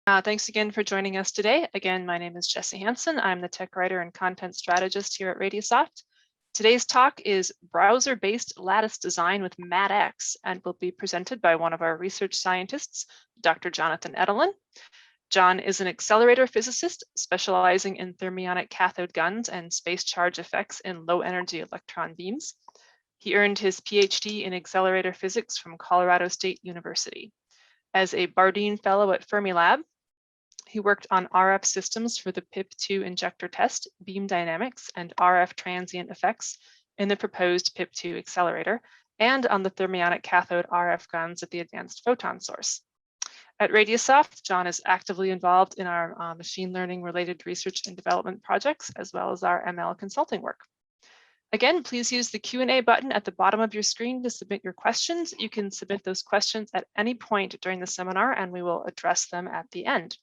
Thanks again for joining us today. Again, my name is Jessie Hansen. I'm the tech writer and content strategist here at Radiosoft. Today's talk is browser-based lattice design with MADX and will be presented by one of our research scientists, Dr. Jonathan Edelen. Jon is an accelerator physicist specializing in thermionic cathode guns and space charge effects in low-energy electron beams. He earned his PhD in accelerator physics from Colorado State University. As a Bardeen Fellow at Fermilab, he worked on RF systems for the PIP2 injector test, beam dynamics, and RF transient effects in the proposed PIP2 accelerator, and on the thermionic cathode RF guns at the Advanced Photon Source. At Radiosoft, Jon is actively involved in our machine learning related research and development projects, as well as our ML consulting work. Again, please use the Q&A button at the bottom of your screen to submit your questions. You can submit those questions at any point during the seminar, and we will address them at the end.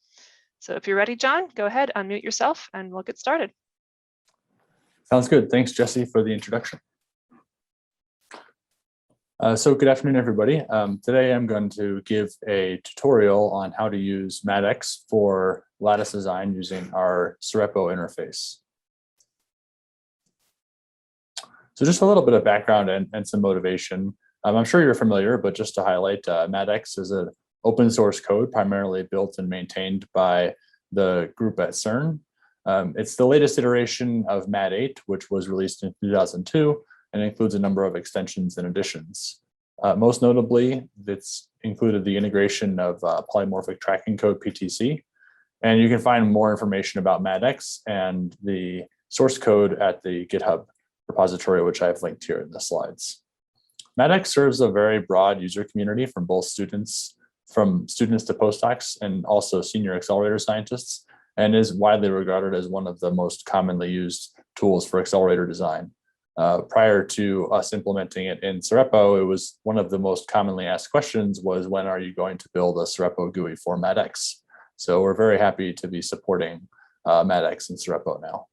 So if you're ready, Jon, go ahead, unmute yourself, and we'll get started. Sounds good. Thanks, Jessie, for the introduction. So good afternoon, everybody. Today I'm going to give a tutorial on how to use MADX for lattice design using our Cerepo interface. So just a little bit of background and some motivation. I'm sure you're familiar, but just to highlight, MADX is an open source code primarily built and maintained by the group at CERN. It's the latest iteration of MAD8, which was released in 2002 and includes a number of extensions and additions. Most notably, it's included the integration of polymorphic tracking code PTC. And you can find more information about MADX and the source code at the GitHub repository, which I've linked here in the slides. MADX serves a very broad user community from students to postdocs and also senior accelerator scientists, and is widely regarded as one of the most commonly used tools for accelerator design. Prior to us implementing it in Cerepo, it was one of the most commonly asked questions was, when are you going to build a Cerepo GUI for MADX? So we're very happy to be supporting MADX in Cerepo now.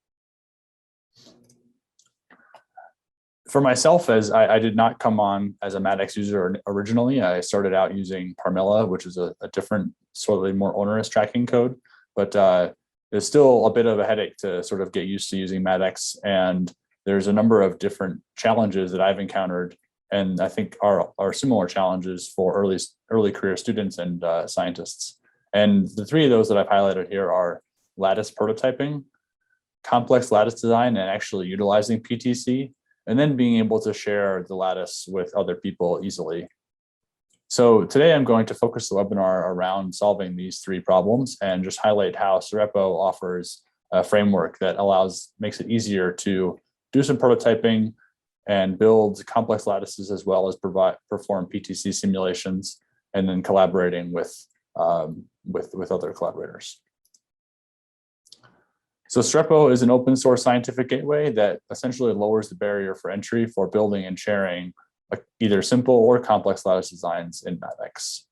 For myself, as I did not come on as a MADX user originally, I started out using Parmilla, which is a different, slightly more onerous tracking code, but it's still a bit of a headache to sort of get used to using MADX. And there's a number of different challenges that I've encountered, and I think are similar challenges for early career students and scientists. And the three of those that I've highlighted here are lattice prototyping, complex lattice design, and actually utilizing PTC, and then being able to share the lattice with other people easily. So today I'm going to focus the webinar around solving these three problems and just highlight how Cerepo offers a framework that makes it easier to do some prototyping and build complex lattices, as well as perform PTC simulations, and then collaborating with other collaborators. So Cerepo is an open source scientific gateway that essentially lowers the barrier for entry for building and sharing either simple or complex lattice designs in MADX.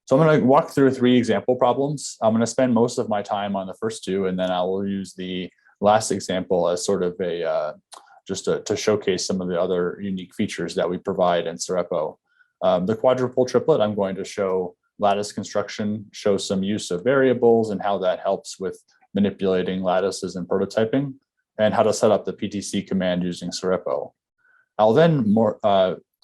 So I'm going to walk through three example problems. I'm going to spend most of my time on the first two, and then I will use the last example as sort of to showcase some of the other unique features that we provide in Cerepo. The quadruple triplet, I'm going to show lattice construction, show some use of variables and how that helps with manipulating lattices and prototyping, and how to set up the PTC command using Cerepo. I'll then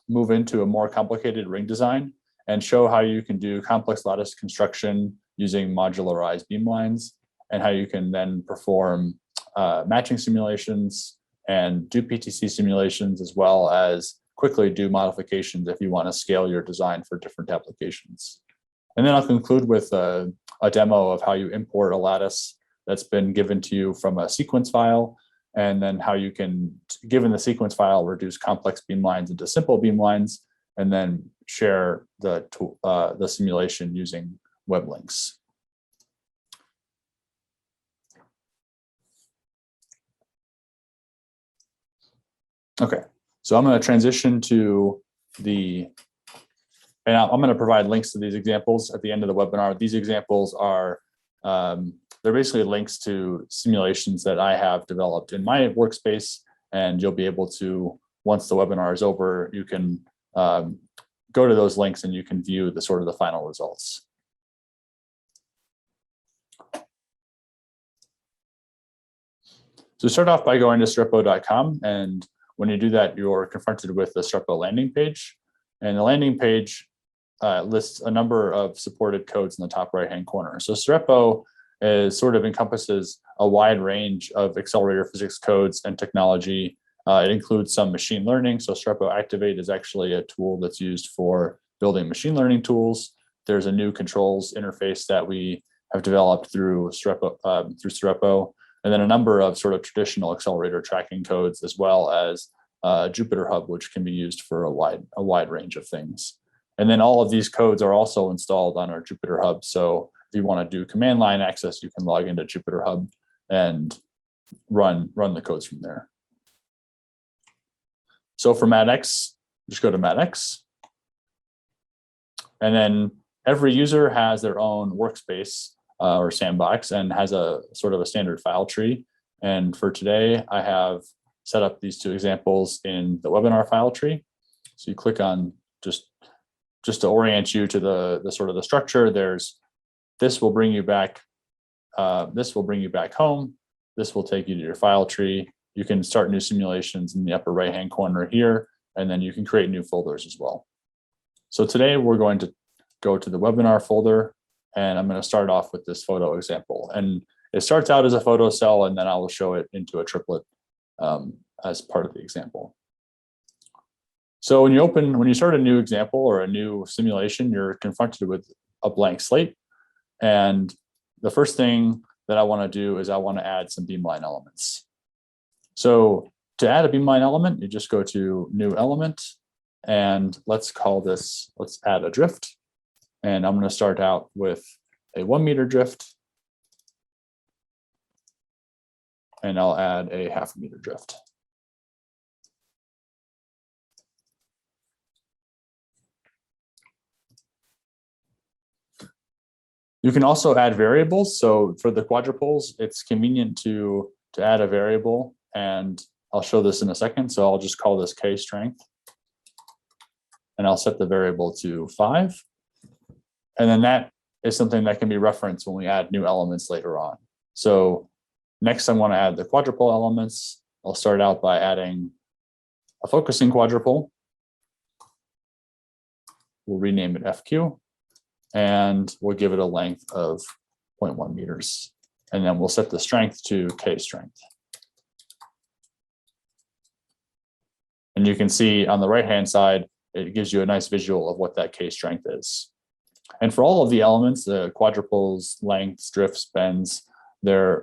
move into a more complicated ring design and show how you can do complex lattice construction using modularized beamlines, and how you can then perform matching simulations and do PTC simulations, as well as quickly do modifications if you want to scale your design for different applications. And then I'll conclude with a demo of how you import a lattice that's been given to you from a sequence file, and then how you can, given the sequence file, reduce complex beamlines into simple beamlines, and then share the simulation using web links. Okay, so I'm going to transition to and I'm going to provide links to these examples at the end of the webinar. These examples are, they're basically links to simulations that I have developed in my workspace, and you'll be able to, once the webinar is over, you can go to those links and you can view the sort of the final results. So start off by going to streppo.com, and when you do that, you're confronted with the Streppo landing page. And the landing page lists a number of supported codes in the top right-hand corner. So Streppo sort of encompasses a wide range of accelerator physics codes and technology. It includes some machine learning. So Streppo Activate is actually a tool that's used for building machine learning tools. There's a new controls interface that we have developed through Streppo, and then a number of sort of traditional accelerator tracking codes, as well as Jupyter Hub, which can be used for a wide range of things. And then all of these codes are also installed on our Jupyter Hub. So if you want to do command line access, you can log into Jupyter Hub and run the codes from there. So for MATX, just go to MATX. And then every user has their own workspace or sandbox and has a sort of a standard file tree. And for today, I have set up these two examples in the webinar file tree. So you click on just to orient you to the sort of the structure. This will bring you back. This will bring you back home. This will take you to your file tree. You can start new simulations in the upper right-hand corner here, and then you can create new folders as well. So today we're going to go to the webinar folder, and I'm going to start off with this photo example. And it starts out as a photo cell, and then I will show it into a triplet as part of the example. So when you start a new example or a new simulation, you're confronted with a blank slate. And the first thing that I want to do is I want to add some beamline elements. So to add a beamline element, you just go to new element, and let's add a drift. And I'm going to start out with a 1 meter drift, and I'll add a 0.5 meter drift. You can also add variables. So for the quadrupoles, it's convenient to add a variable, and I'll show this in a second. So I'll just call this K strength, and I'll set the variable to 5. And then that is something that can be referenced when we add new elements later on. So next I want to add the quadrupole elements. I'll start out by adding a focusing quadrupole. We'll rename it FQ, and we'll give it a length of 0.1 meters. And then we'll set the strength to K strength. And you can see on the right-hand side, it gives you a nice visual of what that K strength is. And for all of the elements, the quadrupoles, lengths, drifts, bends,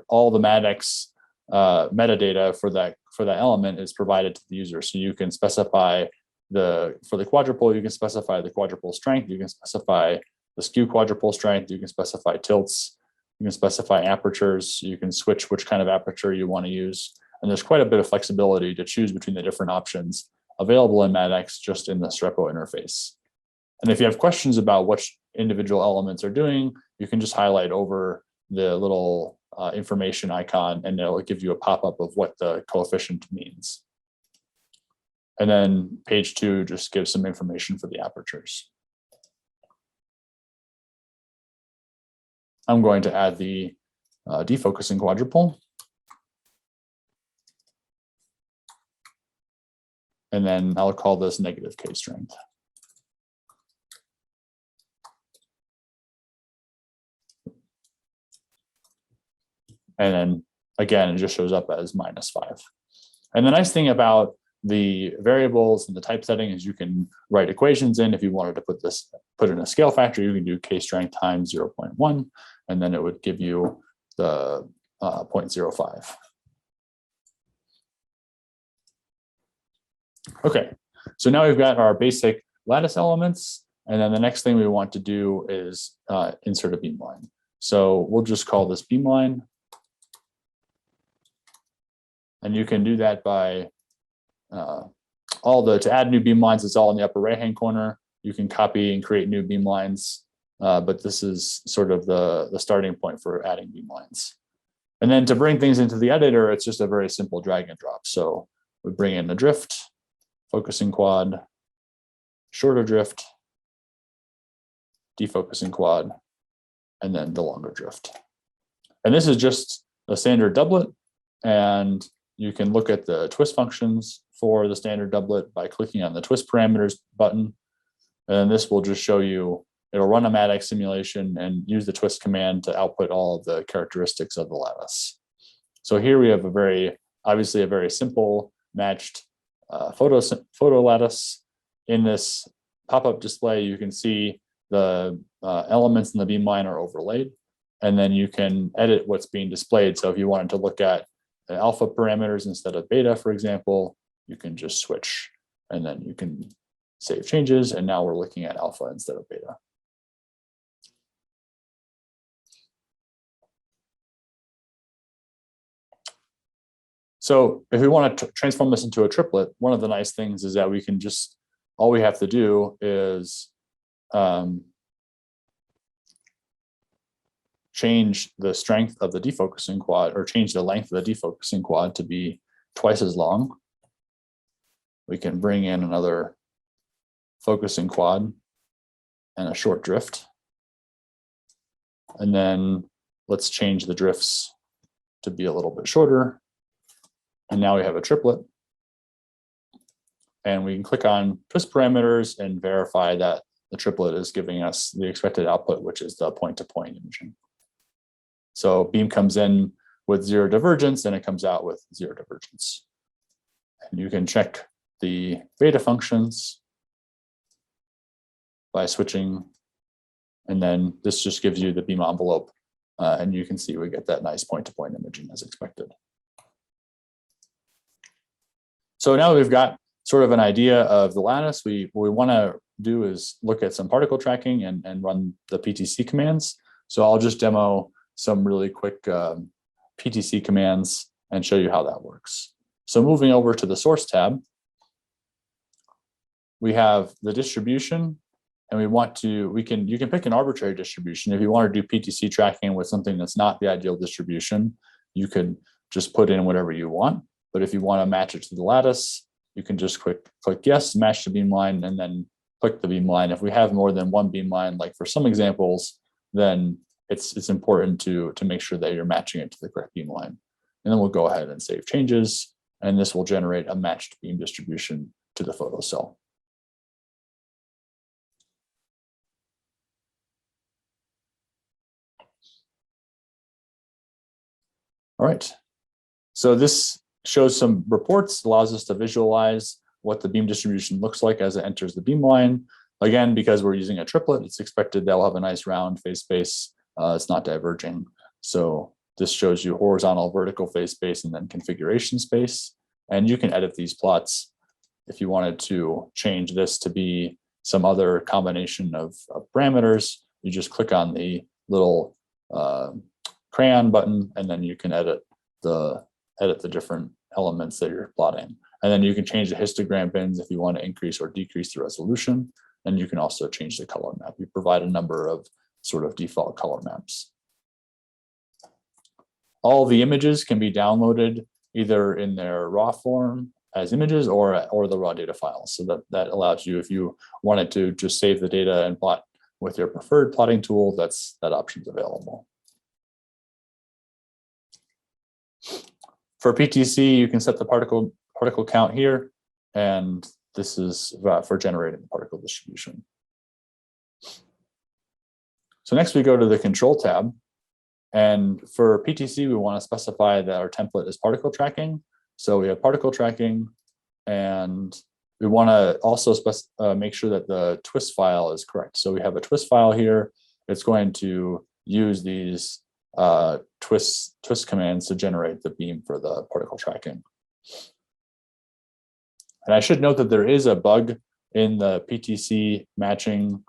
all the MATX metadata for that element is provided to the user. So you can specify for the quadrupole, you can specify the quadrupole strength, you can specify the skew quadrupole strength, you can specify tilts, you can specify apertures, you can switch which kind of aperture you want to use. And there's quite a bit of flexibility to choose between the different options available in MATX just in the Streppo interface. And if you have questions about what individual elements are doing, you can just highlight over the little information icon, and it'll give you a pop-up of what the coefficient means. And then page 2 just gives some information for the apertures. I'm going to add the defocusing quadrupole. And then I'll call this negative K strength. And then again, it just shows up as -5. And the nice thing about the variables and the typesetting is you can write equations in. If you wanted to put in a scale factor, you can do K strength times 0.1, and then it would give you the 0.05. Okay, so now we've got our basic lattice elements, and then the next thing we want to do is insert a beamline. So we'll just call this beamline. And you can do that by to add new beamlines, it's all in the upper right-hand corner. You can copy and create new beamlines, but this is sort of the starting point for adding beamlines. And then to bring things into the editor, it's just a very simple drag and drop. So we bring in the drift, focusing quad, shorter drift, defocusing quad, and then the longer drift. And this is just a standard doublet, and you can look at the twist functions for the standard doublet by clicking on the twist parameters button. And this will just show you, it'll run a MATX simulation and use the twist command to output all of the characteristics of the lattice. So here we have obviously a very simple matched photo lattice. In this pop-up display, you can see the elements in the beamline are overlaid, and then you can edit what's being displayed. So if you wanted to look at the alpha parameters instead of beta, for example, you can just switch, and then you can save changes, and now we're looking at alpha instead of beta. So if we want to transform this into a triplet, one of the nice things is that we can just, all we have to do is change the strength of the defocusing quad, or change the length of the defocusing quad to be twice as long. We can bring in another focusing quad and a short drift. And then let's change the drifts to be a little bit shorter. And now we have a triplet. And we can click on twist parameters and verify that the triplet is giving us the expected output, which is the point-to-point imaging. So beam comes in with 0 divergence and it comes out with 0 divergence. And you can check the beta functions by switching, and then this just gives you the beam envelope, and you can see we get that nice point-to-point imaging as expected. So now we've got sort of an idea of the lattice. What we want to do is look at some particle tracking and run the PTC commands. So I'll just demo some really quick PTC commands and show you how that works. So moving over to the source tab, we have the distribution, and you can pick an arbitrary distribution. If you want to do PTC tracking with something that's not the ideal distribution, you could just put in whatever you want. But if you want to match it to the lattice, you can just click yes, match the beamline, and then click the beamline. If we have more than one beamline, like for some examples, then it's important to make sure that you're matching it to the correct beamline. And then we'll go ahead and save changes, and this will generate a matched beam distribution to the photo cell. All right, so this shows some reports, allows us to visualize what the beam distribution looks like as it enters the beamline. Again, because we're using a triplet, it's expected that we'll have a nice round phase space. It's not diverging. So this shows you horizontal, vertical phase space, and then configuration space. And you can edit these plots if you wanted to change this to be some other combination of parameters. You just click on the little crayon button, and then you can edit the different elements that you're plotting. And then you can change the histogram bins if you want to increase or decrease the resolution. And you can also change the color map. We provide a number of sort of default color maps. All the images can be downloaded either in their raw form as images or the raw data files. So that allows you, if you wanted to just save the data and plot with your preferred plotting tool, that option's available. For PTC, you can set the particle count here, and this is for generating the particle distribution. So next we go to the control tab, and for PTC, we want to specify that our template is particle tracking. So we have particle tracking, and we want to also make sure that the twist file is correct. So we have a twist file here. It's going to use these twist commands to generate the beam for the particle tracking. And I should note that there is a bug in the PTC matching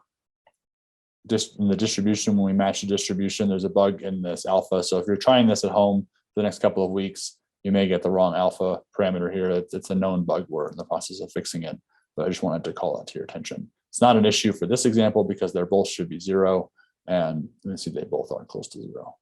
in the distribution. When we match the distribution, there's a bug in this alpha. So if you're trying this at home for the next couple of weeks, you may get the wrong alpha parameter here. It's a known bug. We're in the process of fixing it, but I just wanted to call that to your attention. It's not an issue for this example because they're both should be 0, and you can see they both are close to 0.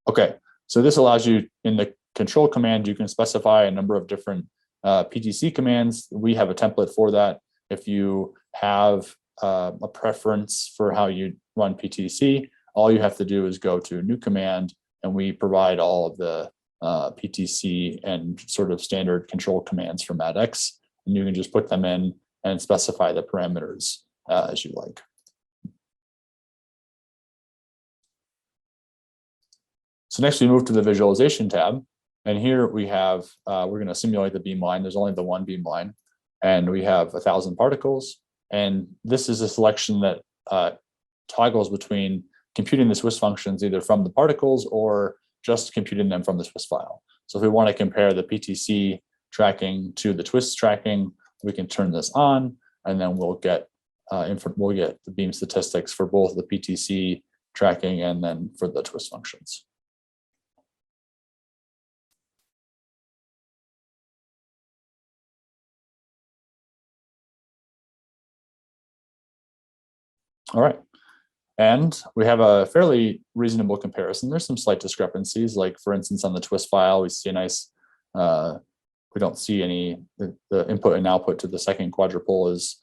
Okay, so this allows you, in the control command, you can specify a number of different PTC commands. We have a template for that. if you have a preference for how you run PTC, all you have to do is go to new command, and we provide all of the PTC and sort of standard control commands for MATX, and you can just put them in and specify the parameters as you like. So next we move to the visualization tab, and here we have, we're going to simulate the beamline. There's only the one beamline, and we have 1,000 particles. And this is a selection that toggles between computing the Swiss functions either from the particles or just computing them from the Swiss file. So if we want to compare the PTC tracking to the twist tracking, we can turn this on, and then we'll get the beam statistics for both the PTC tracking and then for the twist functions. All right, and we have a fairly reasonable comparison. There's some slight discrepancies, like for instance, on the twist file, we see a nice, we don't see any, the input and output to the second quadrupole is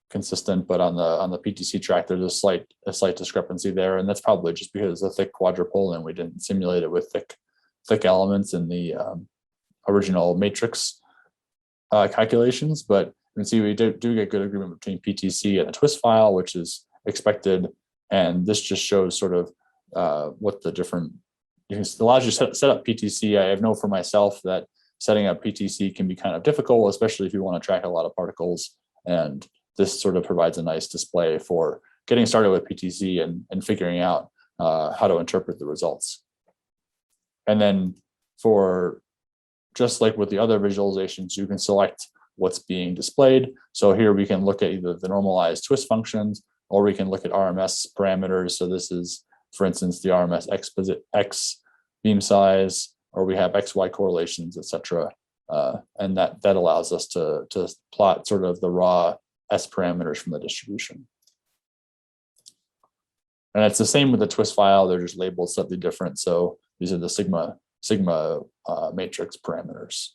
consistent, but on the PTC track, there's a slight discrepancy there. And that's probably just because it's a thick quadrupole and we didn't simulate it with thick elements in the original matrix calculations. But you can see we do get good agreement between PTC and the twist file, which is expected. And this just shows sort of what the different, allows you to set up PTC. I know for myself that setting up PTC can be kind of difficult, especially if you want to track a lot of particles. And this sort of provides a nice display for getting started with PTC and figuring out how to interpret the results. And then for, just like with the other visualizations, you can select what's being displayed. So here we can look at either the normalized twist functions, or we can look at RMS parameters. So this is, for instance, the RMS X beam size, or we have XY correlations, etc. And that allows us to plot sort of the raw S parameters from the distribution. And it's the same with the twist file. They're just labeled slightly different. So these are the sigma matrix parameters.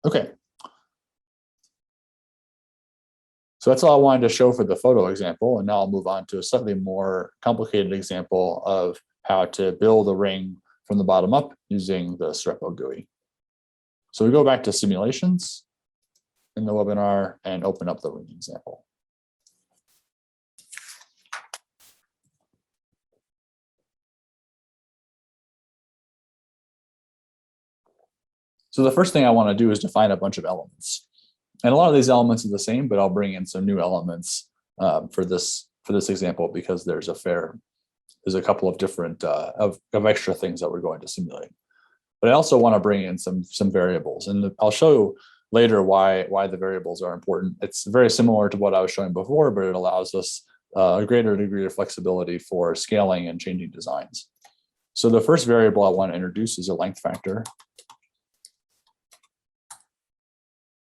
Okay. So that's all I wanted to show for the photo example. And now I'll move on to a slightly more complicated example of how to build a ring from the bottom up using the Strepo GUI. So we go back to simulations in the webinar and open up the ring example. So the first thing I want to do is define a bunch of elements. And a lot of these elements are the same, but I'll bring in some new elements for this example, because there's a couple of different of extra things that we're going to simulate. But I also want to bring in some variables, and I'll show later why the variables are important. It's very similar to what I was showing before, but it allows us a greater degree of flexibility for scaling and changing designs. So the first variable I want to introduce is a length factor.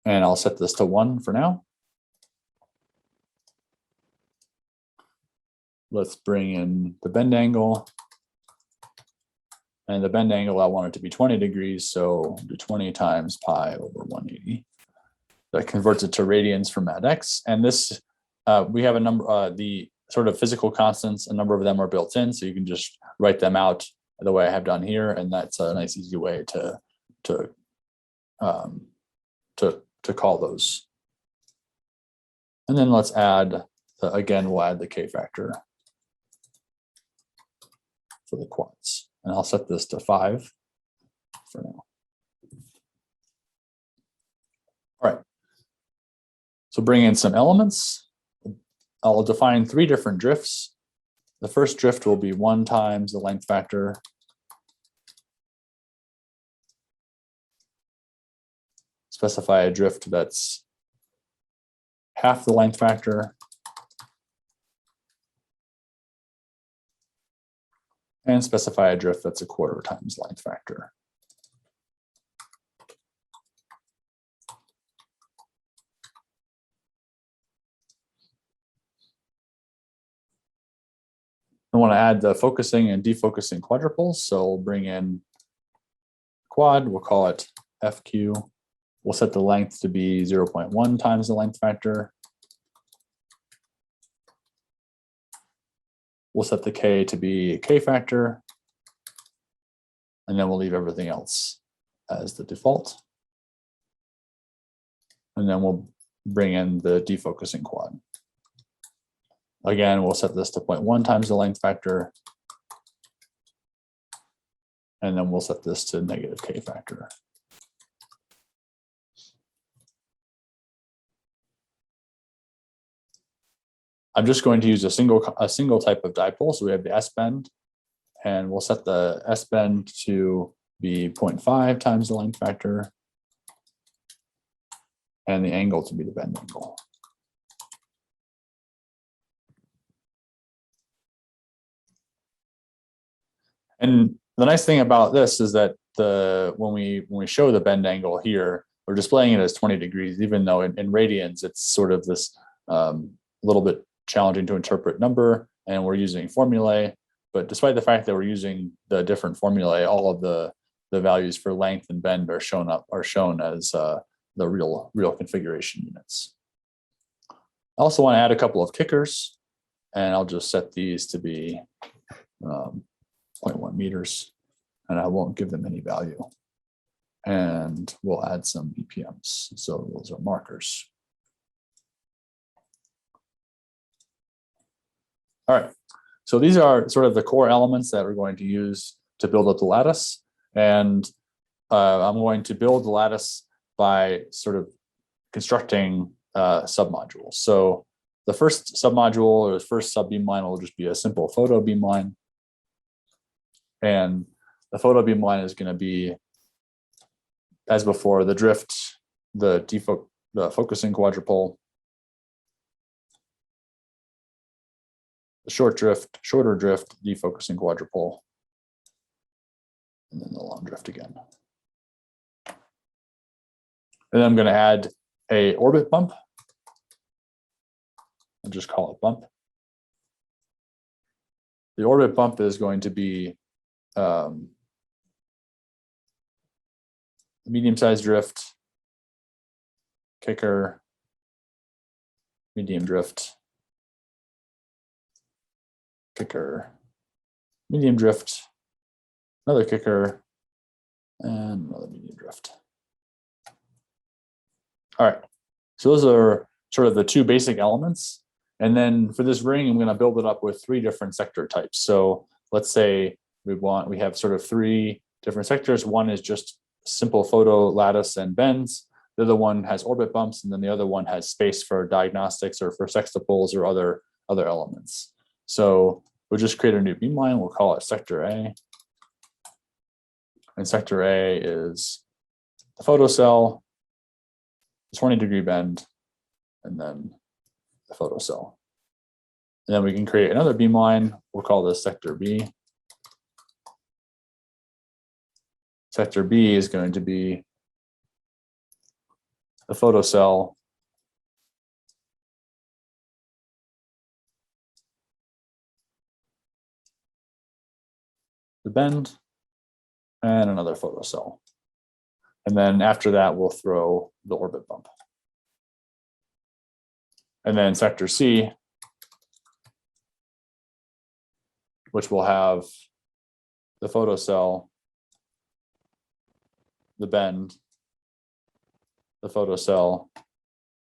And I'll set this to 1 for now. Let's bring in the bend angle. And the bend angle, I want it to be 20 degrees. So do 20 times pi over 180. That converts it to radians for MATX. And this, we have a number, the sort of physical constants, a number of them are built in. So you can just write them out the way I have done here. And that's a nice, easy way to call those. And then let's add, again, we'll add the K factor for the quads. And I'll set this to 5 for now. All right. So bring in some elements. I'll define 3 different drifts. The first drift will be 1 times the length factor. Specify a drift that's half the length factor. And specify a drift that's 1/4 times length factor. I want to add the focusing and defocusing quadruples. So we'll bring in quad, we'll call it FQ. We'll set the length to be 0.1 times the length factor. We'll set the K to be K factor. And then we'll leave everything else as the default. And then we'll bring in the defocusing quad. Again, we'll set this to 0.1 times the length factor. And then we'll set this to negative K factor. I'm just going to use a single type of dipole. So we have the S bend, and we'll set the S bend to be 0.5 times the length factor, and the angle to be the bend angle. And the nice thing about this is that when we show the bend angle here, we're displaying it as 20 degrees, even though in radians it's sort of this little bit challenging to interpret number, and we're using formulae. But despite the fact that we're using the different formulae, all of the values for length and bend are shown as the real configuration units. I also want to add a couple of kickers, and I'll just set these to be 0.1 meters, and I won't give them any value. And we'll add some BPMs. So those are markers. All right, so these are sort of the core elements that we're going to use to build up the lattice. And I'm going to build the lattice by sort of constructing submodules. So the first submodule or the first sub beamline will just be a simple photo beamline. And the photo beamline is going to be, as before, the drift, the focusing quadrupole, the shorter drift, defocusing quadrupole, and then the long drift again. And then I'm going to add a orbit bump. I'll just call it bump. The orbit bump is going to be medium-sized drift, kicker, medium drift, kicker, medium drift, another kicker, and another medium drift. All right, so those are sort of the two basic elements. And then for this ring, I'm going to build it up with 3 different sector types. So let's say we have sort of 3 different sectors. One is just simple photo lattice and bends. The other one has orbit bumps, and then the other one has space for diagnostics or for sextupoles or other elements. So we'll just create a new beamline. We'll call it sector A. And sector A is the photo cell, 20-degree bend, and then the photo cell. And then we can create another beamline. We'll call this sector B. Sector B is going to be the photo cell, the bend, and another photo cell. And then after that, we'll throw the orbit bump. And then sector C, which will have the photo cell, the bend, the photo cell,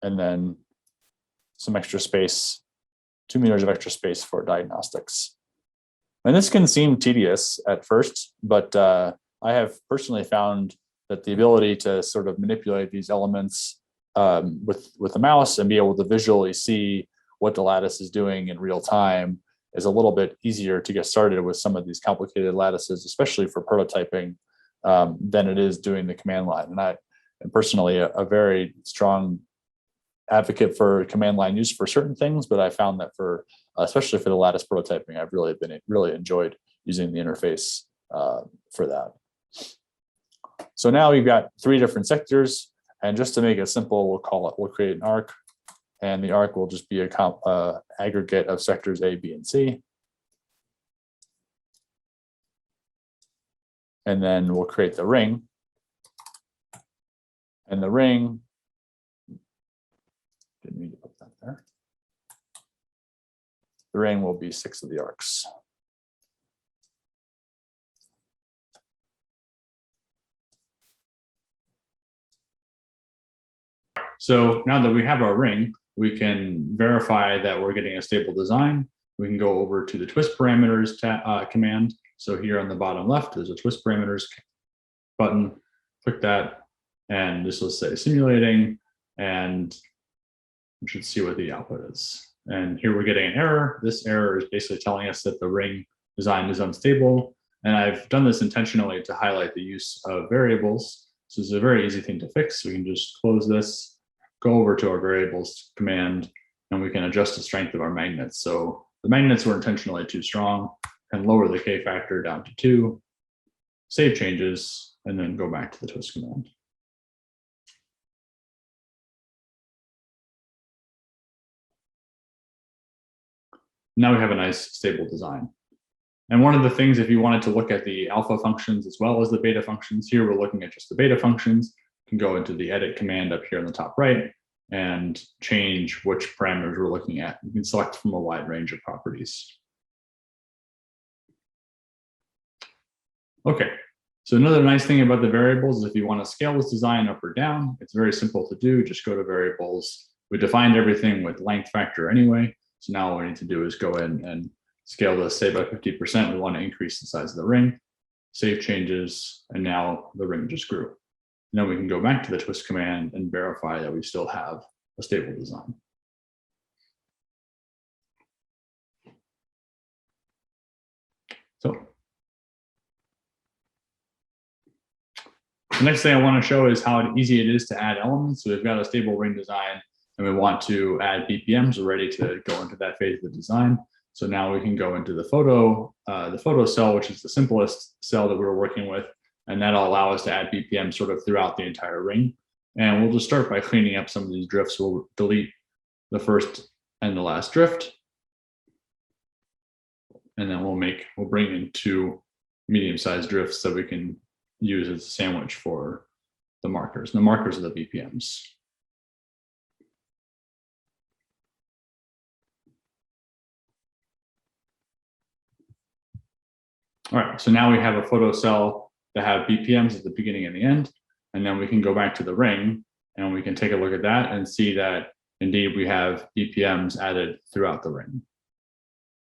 and then some extra space, 2 meters of extra space for diagnostics. And this can seem tedious at first, but I have personally found that the ability to sort of manipulate these elements with the mouse and be able to visually see what the lattice is doing in real time is a little bit easier to get started with some of these complicated lattices, especially for prototyping, than it is doing the command line. And I am personally a very strong advocate for command line use for certain things, but I found that for especially for the lattice prototyping, I've really enjoyed using the interface for that. So now we've got 3 different sectors, and just to make it simple, we'll create an arc, and the arc will just be a aggregate of sectors A, B, and C. And then we'll create the ring. And the ring, didn't need to put that there. The ring will be 6 of the arcs. So now that we have our ring, we can verify that we're getting a stable design. We can go over to the twist parameters command. So here on the bottom left, there's a twist parameters button. Click that, and this will say simulating, and we should see what the output is. And here we're getting an error. This error is basically telling us that the ring design is unstable. And I've done this intentionally to highlight the use of variables. So this is a very easy thing to fix. We can just close this, go over to our variables command, and we can adjust the strength of our magnets. So the magnets were intentionally too strong, and lower the K factor down to 2, save changes, and then go back to the twist command. Now we have a nice stable design. And one of the things, if you wanted to look at the alpha functions as well as the beta functions, here we're looking at just the beta functions. You can go into the edit command up here on the top right and change which parameters we're looking at. You can select from a wide range of properties. Okay, so another nice thing about the variables is if you want to scale this design up or down, it's very simple to do. Just go to variables. We defined everything with length factor anyway. So now all we need to do is go in and scale this, say by 50%. We want to increase the size of the ring, save changes, and now the ring just grew. And then we can go back to the twist command and verify that we still have a stable design. So the next thing I want to show is how easy it is to add elements. So we've got a stable ring design and we want to add BPMs. We're ready to go into that phase of the design. So now we can go into the photo cell, which is the simplest cell that we're working with. And that'll allow us to add BPM sort of throughout the entire ring. And we'll just start by cleaning up some of these drifts. We'll delete the first and the last drift. And then we'll bring in 2 medium-sized drifts that we can use as a sandwich for the markers. And the markers are the BPMs. All right, so now we have a photo cell that have BPMs at the beginning and the end, and then we can go back to the ring and we can take a look at that and see that indeed we have BPMs added throughout the ring.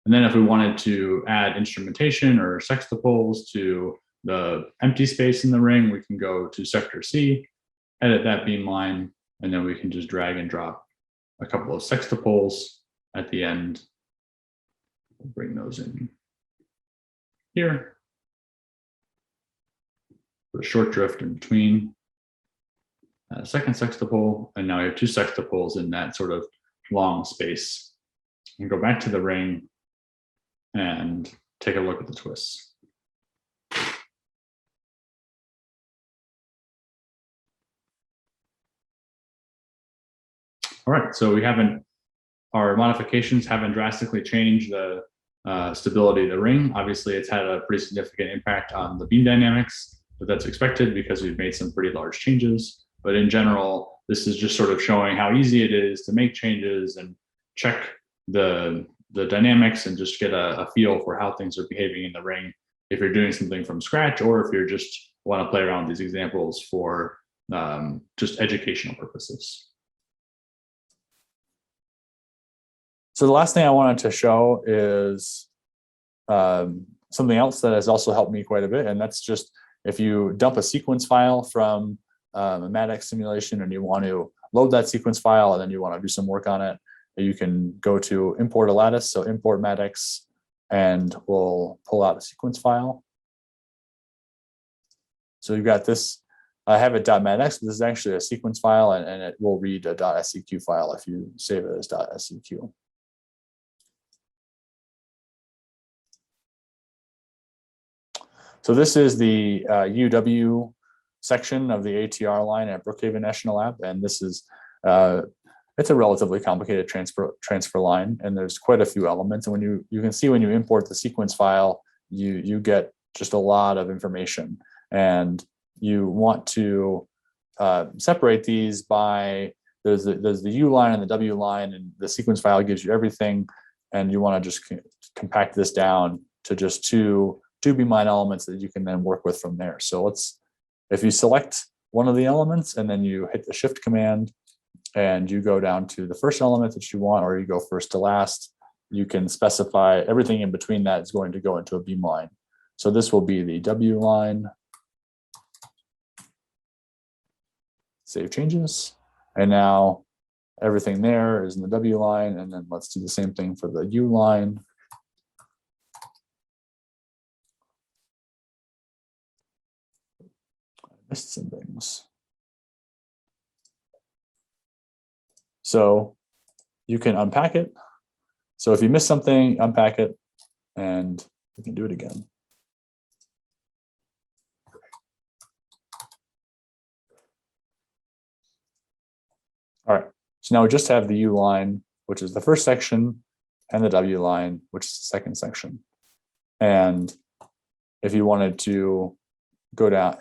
And then if we wanted to add instrumentation or sextuplets to the empty space in the ring, we can go to sector C, edit that beam line, and then we can just drag and drop a couple of sextuplets at the end. We'll bring those in here. Put a short drift in between. A second sextuple, and now we have 2 sextuplets in that sort of long space. And go back to the ring and take a look at the twists. All right, so our modifications haven't drastically changed the stability of the ring. Obviously, it's had a pretty significant impact on the beam dynamics, but that's expected because we've made some pretty large changes. But in general, this is just sort of showing how easy it is to make changes and check the dynamics and just get a feel for how things are behaving in the ring if you're doing something from scratch, or if you're just want to play around with these examples for just educational purposes. So the last thing I wanted to show is something else that has also helped me quite a bit, and that's just if you dump a sequence file from a MADX simulation and you want to load that sequence file and then you want to do some work on it, you can go to import a lattice, so import MADX, and we'll pull out a sequence file. So you've got this, I have it .madx, but this is actually a sequence file, and it will read a .seq file if you save it as .seq. So this is the UW section of the ATR line at Brookhaven National Lab, and this is it's a relatively complicated transfer line, and there's quite a few elements. And when you can see when you import the sequence file, you get just a lot of information, and you want to separate these by, there's the U line and the W line, and the sequence file gives you everything. And you want to just compact this down to just two beamline elements that you can then work with from there. So if you select one of the elements and then you hit the shift command and you go down to the first element that you want, or you go first to last, you can specify everything in between that is going to go into a beamline. So this will be the W line. Save changes. And now everything there is in the W line. And then let's do the same thing for the U line. I missed some things. So you can unpack it. So if you miss something, unpack it, and you can do it again. All right, so now we just have the U line, which is the first section, and the W line, which is the second section. And if you wanted to go down,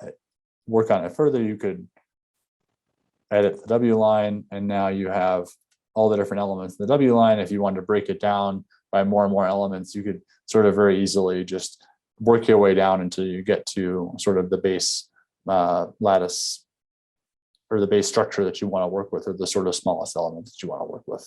work on it further, you could edit the W line, and now you have all the different elements in the W line. If you wanted to break it down by more and more elements, you could sort of very easily just work your way down until you get to sort of the base lattice, or the base structure that you want to work with, or the sort of smallest element that you want to work with.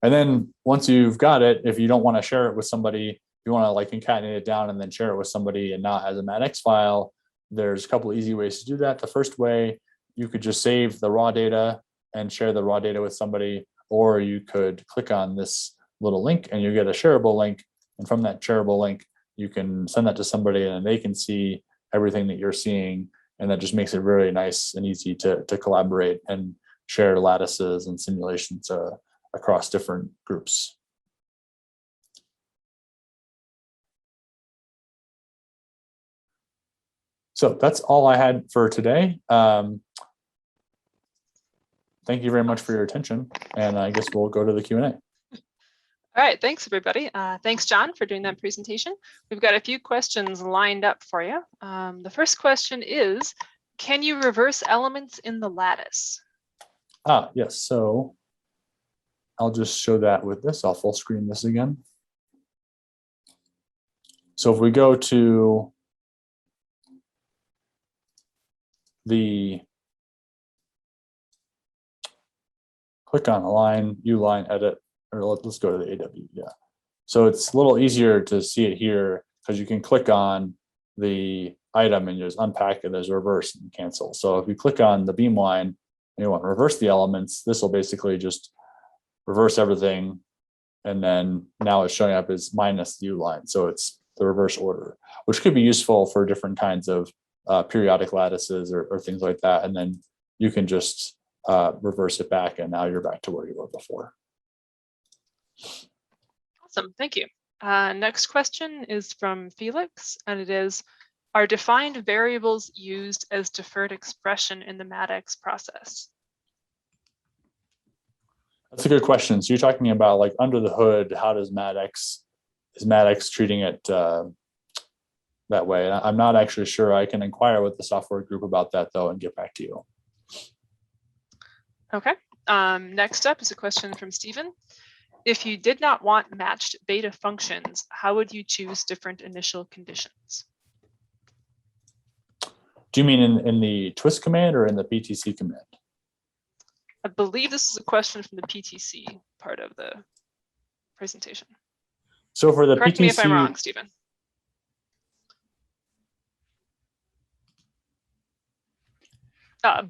And then once you've got it, if you don't want to share it with somebody, you want to like concatenate it down and then share it with somebody and not as a MATX file, there's a couple of easy ways to do that. The first way, you could just save the raw data and share the raw data with somebody, or you could click on this little link and you get a shareable link. And from that shareable link, you can send that to somebody and they can see everything that you're seeing. And that just makes it very nice and easy to collaborate and share lattices and simulations across different groups. So that's all I had for today. Thank you very much for your attention. And I guess we'll go to the Q&A. All right, thanks everybody. Thanks, John, for doing that presentation. We've got a few questions lined up for you. The first question is, can you reverse elements in the lattice? Yes, so I'll just show that with this. I'll full screen this again. So if we go to click on align, U line, edit, or let's go to the AW, yeah. So it's a little easier to see it here because you can click on the item and just unpack it as reverse and cancel. So if you click on the beam line and you want to reverse the elements, this will basically just reverse everything. And then now it's showing up as minus the U line. So it's the reverse order, which could be useful for different kinds of periodic lattices or things like that. And then you can just reverse it back, and now you're back to where you were before. Awesome, thank you. Next question is from Felix, and it is, are defined variables used as deferred expression in the MATX process? That's a good question. So you're talking about like under the hood, how does is MATX treating it that way? And I'm not actually sure. I can inquire with the software group about that though and get back to you. Okay, next up is a question from Stephen. If you did not want matched beta functions, how would you choose different initial conditions? Do you mean in the twist command or in the PTC command? I believe this is a question from the PTC part of the presentation. So for the Correct PTC, me if I'm wrong, Stephen.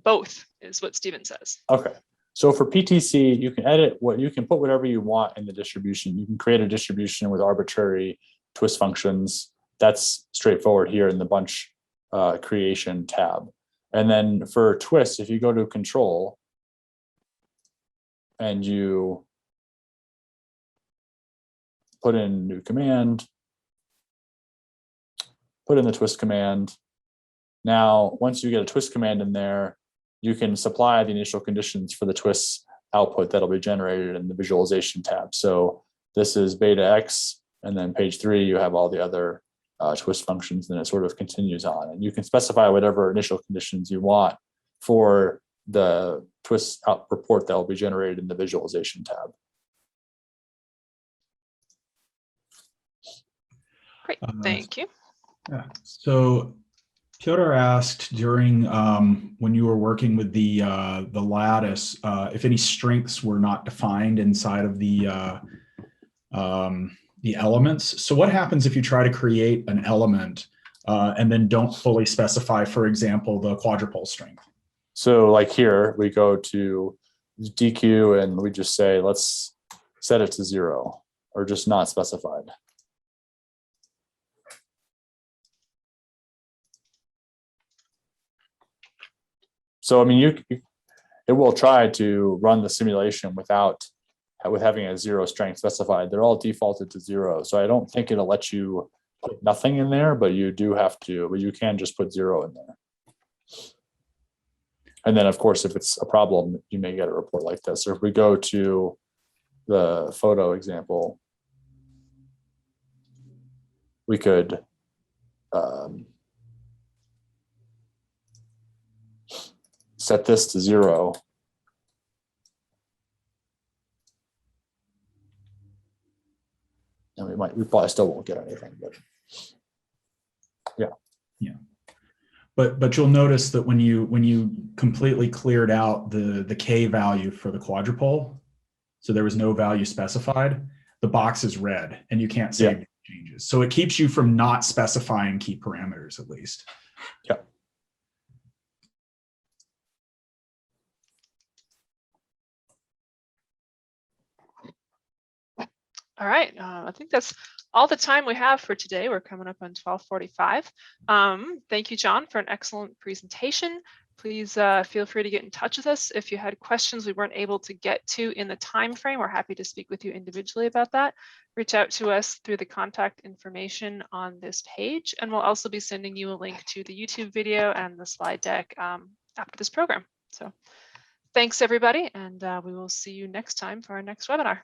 Both is what Stephen says. Okay. So for PTC, you can edit you can put whatever you want in the distribution. You can create a distribution with arbitrary twist functions. That's straightforward here in the bunch creation tab. And then for twist, if you go to control and you put in new command, put in the twist command. Now, once you get a twist command in there, you can supply the initial conditions for the twist output that'll be generated in the visualization tab. So this is beta X, and then page 3, you have all the other twist functions, and it sort of continues on. And you can specify whatever initial conditions you want for the twist out report that will be generated in the visualization tab. Great, thank you. Yeah. So Piotr asked during when you were working with the lattice, if any strengths were not defined inside of the elements. So what happens if you try to create an element and then don't fully specify, for example, the quadrupole strength? So like here, we go to DQ and we just say, let's set it to 0 or just not specified. So, I mean, it will try to run the simulation with having a 0 strength specified. They're all defaulted to 0. So I don't think it'll let you put nothing in there, but you can just put 0 in there. And then of course, if it's a problem, you may get a report like this. Or if we go to the photo example, we could set this to 0. And we probably still won't get anything, but yeah. Yeah. But you'll notice that when you completely cleared out the K value for the quadrupole, so there was no value specified, the box is red and you can't save changes. So it keeps you from not specifying key parameters, at least. Yeah. All right, I think that's all the time we have for today. We're coming up on 12:45. Thank you, Jon, for an excellent presentation. Please feel free to get in touch with us if you had questions we weren't able to get to in the time frame. We're happy to speak with you individually about that. Reach out to us through the contact information on this page, and we'll also be sending you a link to the YouTube video and the slide deck after this program. So thanks, everybody, and we will see you next time for our next webinar.